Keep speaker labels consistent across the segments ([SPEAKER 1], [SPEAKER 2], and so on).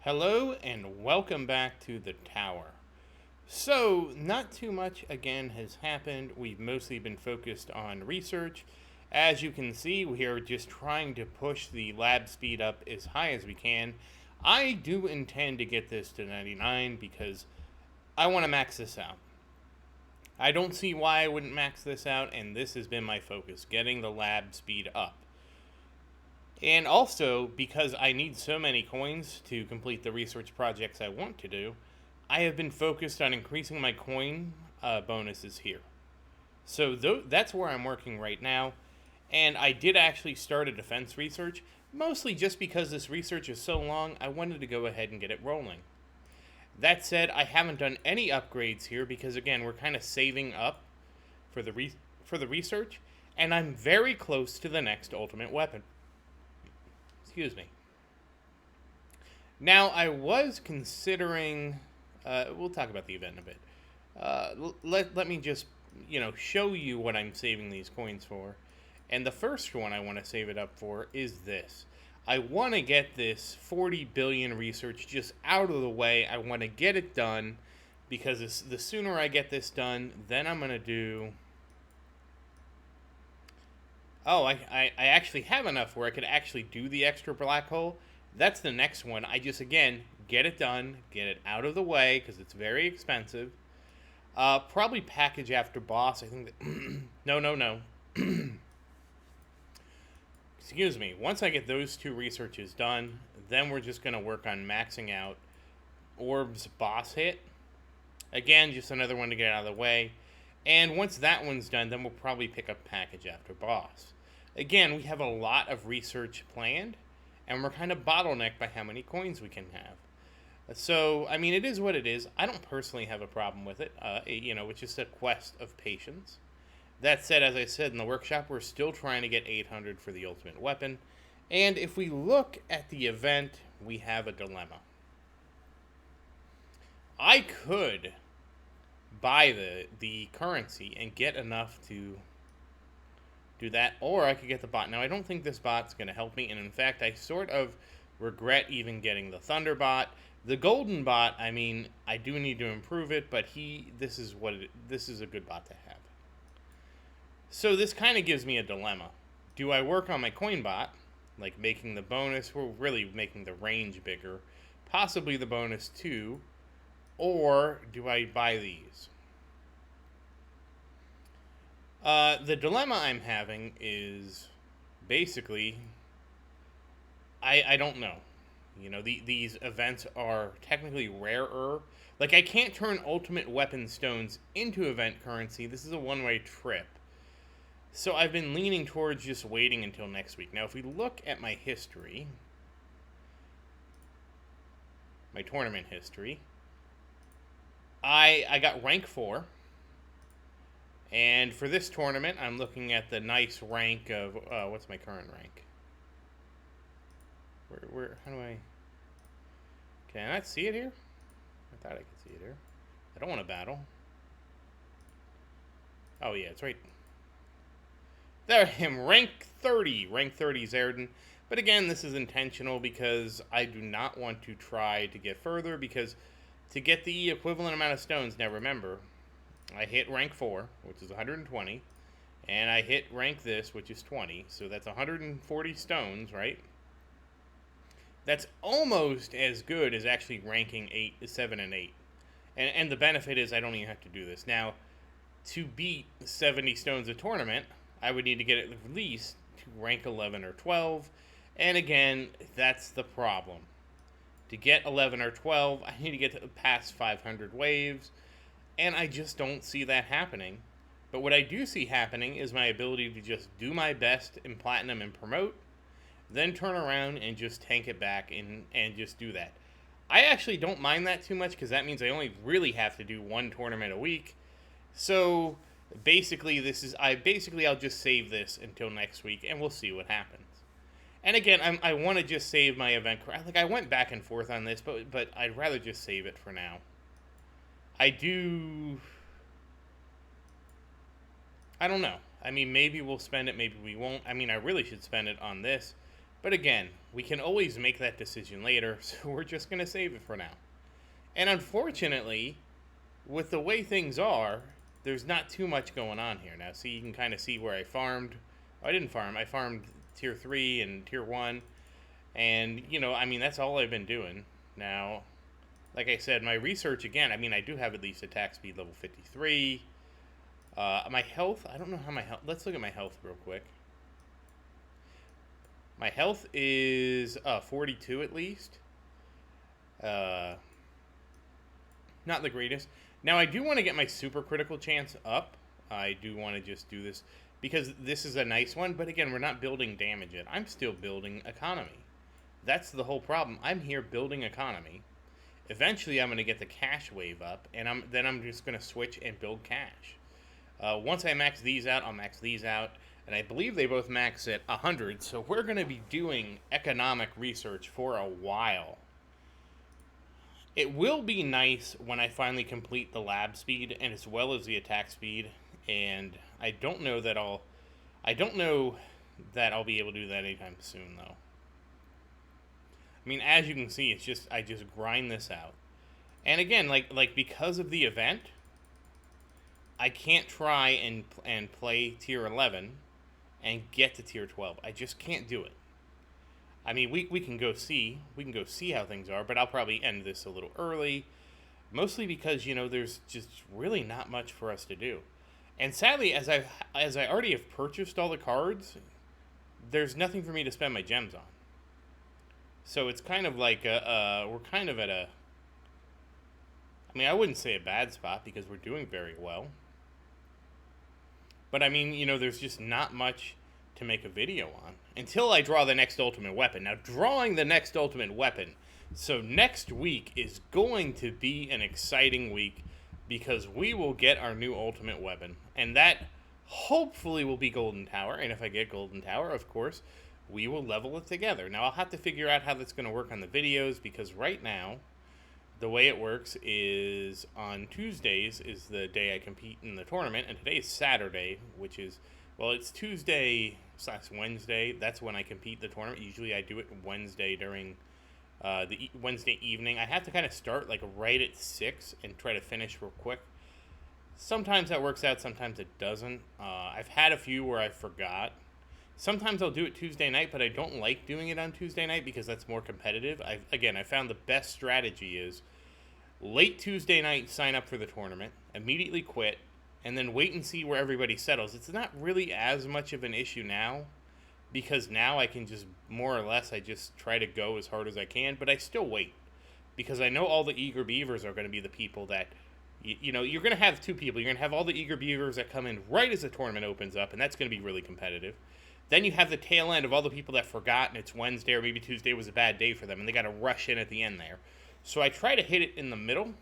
[SPEAKER 1] Hello and welcome back to the tower. So, not too much again has happened. We've mostly been focused on research. As you can see, we are just trying to push the lab speed up as high as we can. I do intend to get this to 99 because I want to max this out. I don't see why I wouldn't max this out, and this has been my focus, getting the lab speed up. And also, because I need so many coins to complete the research projects I want to do, I have been focused on increasing my coin bonuses here. So that's where I'm working right now. And I did actually start a defense research, mostly just because this research is so long, I wanted to go ahead and get it rolling. That said, I haven't done any upgrades here because, again, we're kind of saving up for the research, and I'm very close to the next ultimate weapon. Excuse me. Now, I was considering. We'll talk about the event in a bit. Let me just, show you what I'm saving these coins for. And the first one I want to save it up for is this. I want to get this 40 billion research just out of the way. I want to get it done because the sooner I get this done, then I'm going to do. Oh, I actually have enough where I could actually do the extra black hole. That's the next one. I just, again, get it done, get it out of the way, because it's very expensive. Probably package after boss. I think that... No. Excuse me. Once I get those two researches done, then we're just going to work on maxing out Orb's boss hit. Again, just another one to get out of the way. And once that one's done, then we'll probably pick up package after boss. Again, we have a lot of research planned, and we're kind of bottlenecked by how many coins we can have. So, I mean, it is what it is. I don't personally have a problem with it. It's just a quest of patience. That said, as I said in the workshop, we're still trying to get 800 for the ultimate weapon. And if we look at the event, we have a dilemma. I could buy the currency and get enough to do that, or I could get the bot. Now, I don't think this bot's going to help me, and in fact, I sort of regret even getting the Thunder bot. The Golden bot, I mean, I do need to improve it, but this is a good bot to have. So this kind of gives me a dilemma. Do I work on my coin bot, like making the bonus, or really making the range bigger, possibly the bonus too, or do I buy these? The dilemma I'm having is basically, I don't know. These events are technically rarer. Like, I can't turn ultimate weapon stones into event currency. This is a one-way trip. So I've been leaning towards just waiting until next week. Now, if we look at my history, my tournament history, I got rank 4. And for this tournament, I'm looking at the nice rank of, what's my current rank? How do I... Can I not see it here? I thought I could see it here. I don't want to battle. Oh yeah, it's right. There I am, rank 30. Rank 30 Zerdin. But again, this is intentional because I do not want to try to get further, because to get the equivalent amount of stones, now remember, I hit rank 4, which is 120, and I hit rank this, which is 20, so that's 140 stones, right? That's almost as good as actually ranking 7, and 8. And the benefit is I don't even have to do this. Now, to beat 70 stones a tournament, I would need to get at least to rank 11 or 12, and again, that's the problem. To get 11 or 12, I need to get to past 500 waves, and I just don't see that happening. But what I do see happening is my ability to just do my best in Platinum and promote, then turn around and just tank it back and just do that. I actually don't mind that too much, because that means I only really have to do one tournament a week. So basically, I'll just save this until next week, and we'll see what happens. And again, I want to just save my event. Like, I went back and forth on this, but I'd rather just save it for now. I don't know. I mean, maybe we'll spend it, maybe we won't. I mean, I really should spend it on this. But again, we can always make that decision later, so we're just going to save it for now. And unfortunately, with the way things are, there's not too much going on here. Now, see, you can kind of see where I farmed. I didn't farm. I farmed tier 3 and tier 1. And, that's all I've been doing. Now, like I said, my research, again, I do have at least attack speed level 53. My health, I don't know how my health... Let's look at my health real quick. My health is 42 at least. Not the greatest. Now, I do want to get my super critical chance up. I do want to just do this because this is a nice one. But again, we're not building damage yet. I'm still building economy. That's the whole problem. I'm here building economy. Eventually, I'm going to get the cash wave up, and then I'm just going to switch and build cash. Once I max these out, I'll max these out, and I believe they both max at 100, so we're going to be doing economic research for a while. It will be nice when I finally complete the lab speed, and as well as the attack speed, and I don't know that I'll be able to do that anytime soon, though. As you can see, I just grind this out. And again, like because of the event, I can't try and play tier 11 and get to tier 12. I just can't do it. We can go see how things are, but I'll probably end this a little early, mostly because there's just really not much for us to do. And sadly, as I already have purchased all the cards, there's nothing for me to spend my gems on. So it's kind of like we're kind of at a... I wouldn't say a bad spot because we're doing very well. But there's just not much to make a video on until I draw the next ultimate weapon. Now, drawing the next ultimate weapon. So next week is going to be an exciting week because we will get our new ultimate weapon. And that hopefully will be Golden Tower. And if I get Golden Tower, of course, we will level it together. Now, I'll have to figure out how that's going to work on the videos because right now, the way it works is on Tuesdays is the day I compete in the tournament, and today is Saturday, which is, well, it's Tuesday/Wednesday. That's when I compete the tournament. Usually I do it Wednesday during the Wednesday evening. I have to kind of start like right at 6 and try to finish real quick. Sometimes that works out, sometimes it doesn't. I've had a few where I forgot. Sometimes I'll do it Tuesday night, but I don't like doing it on Tuesday night because that's more competitive. I found the best strategy is late Tuesday night, sign up for the tournament, immediately quit, and then wait and see where everybody settles. It's not really as much of an issue now because now I can just more or less, I just try to go as hard as I can, but I still wait because I know all the eager beavers are going to be the people that, you're going to have two people. You're going to have all the eager beavers that come in right as the tournament opens up, and that's going to be really competitive. Then you have the tail end of all the people that forgot and it's Wednesday or maybe Tuesday was a bad day for them and they got to rush in at the end there. So I try to hit it in the middle,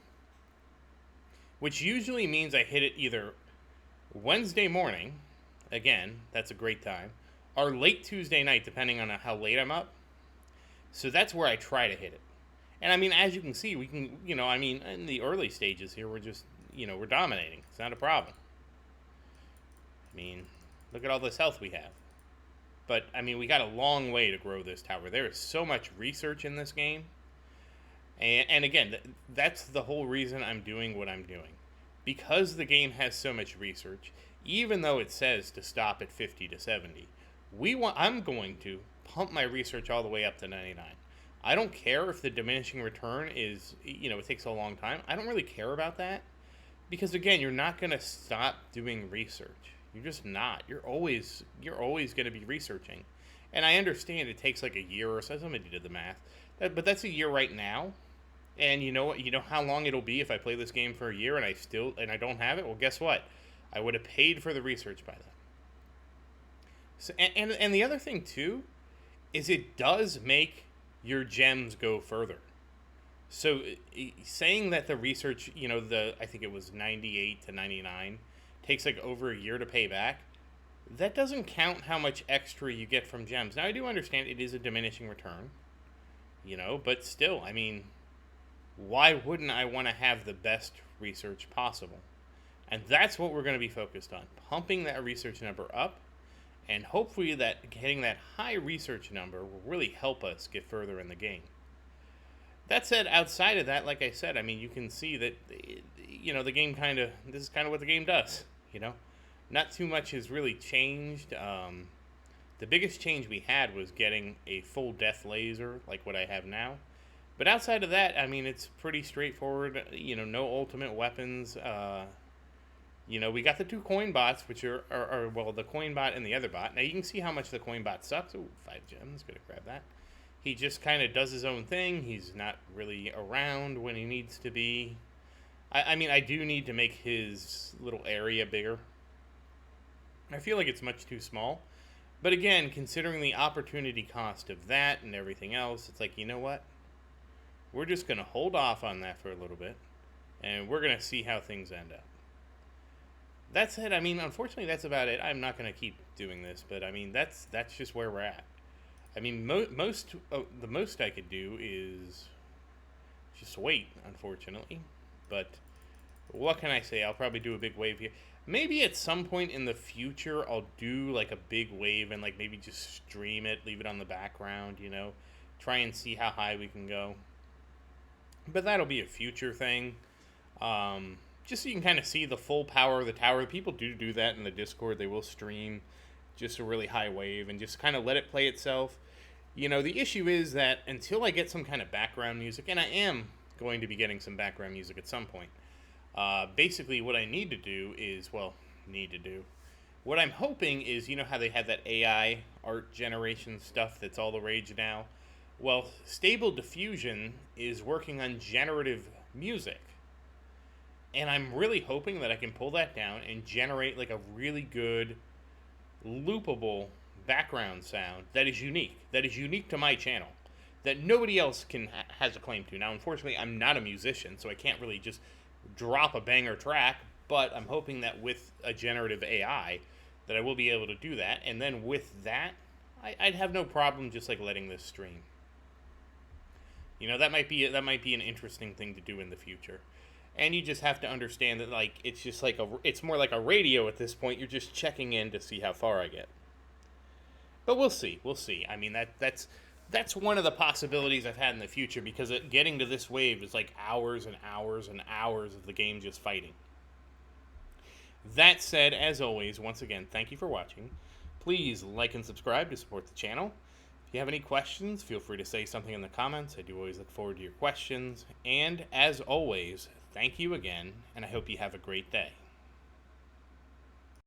[SPEAKER 1] which usually means I hit it either Wednesday morning, again, that's a great time, or late Tuesday night, depending on how late I'm up. So that's where I try to hit it. And as you can see, we can, in the early stages here, we're just, we're dominating. It's not a problem. Look at all this health we have. But, we got a long way to grow this tower. There is so much research in this game. And again, that's the whole reason I'm doing what I'm doing. Because the game has so much research, even though it says to stop at 50 to 70, I'm going to pump my research all the way up to 99. I don't care if the diminishing return is, it takes a long time. I don't really care about that. Because, again, you're not going to stop doing research. You're just not. You're always going to be researching. And I understand it takes like a year or so. Somebody did the math. But that's a year right now. And you know what? You know how long it'll be if I play this game for a year and I don't have it? Well, guess what? I would have paid for the research by then. So, and the other thing, too, is it does make your gems go further. So saying that the research, I think it was 98 to 99, takes like over a year to pay back, that doesn't count how much extra you get from gems. Now, I do understand it is a diminishing return, but still, why wouldn't I want to have the best research possible? And that's what we're going to be focused on, pumping that research number up And hopefully that hitting that high research number will really help us get further in the game. That said, outside of that, like I said, I mean, you can see that, the game this is kind of what the game does, you know? Not too much has really changed. The biggest change we had was getting a full death laser, like what I have now. But outside of that, I mean, it's pretty straightforward, no ultimate weapons. We got the two coin bots, which are well, the coin bot and the other bot. Now, you can see how much the coin bot sucks. Ooh, 5 gems, gonna grab that. He just kind of does his own thing. He's not really around when he needs to be. I mean, I do need to make his little area bigger. I feel like it's much too small. But again, considering the opportunity cost of that and everything else, it's like, you know what? We're just going to hold off on that for a little bit. And we're going to see how things end up. That said, I mean, unfortunately, that's about it. I'm not going to keep doing this. But, I mean, that's just where we're at. I mean, the most I could do is just wait, unfortunately. But what can I say? I'll probably do a big wave here. Maybe at some point in the future, I'll do like a big wave and like maybe just stream it, leave it on the background, try and see how high we can go. But that'll be a future thing. Just so you can kind of see the full power of the tower. People do that in the Discord. They will stream just a really high wave and just kind of let it play itself. The issue is that until I get some kind of background music, and I am going to be getting some background music at some point, basically what I need to do is, what I'm hoping is, how they have that AI art generation stuff that's all the rage now? Well, Stable Diffusion is working on generative music. And I'm really hoping that I can pull that down and generate like a really good loopable background sound that is unique to my channel, that nobody else has a claim to. Now, unfortunately, I'm not a musician, so I can't really just drop a banger track, but I'm hoping that with a generative AI that I will be able to do that, and then with that, I'd have no problem just like letting this stream. That might be an interesting thing to do in the future. And you just have to understand that, like, it's just like it's more like a radio at this point. You're just checking in to see how far I get. But we'll see. I mean, that's one of the possibilities I've had in the future, because getting to this wave is like hours and hours and hours of the game just fighting. That said, as always, once again, thank you for watching. Please like and subscribe to support the channel. If you have any questions, feel free to say something in the comments. I do always look forward to your questions. And as always, thank you again, and I hope you have a great day.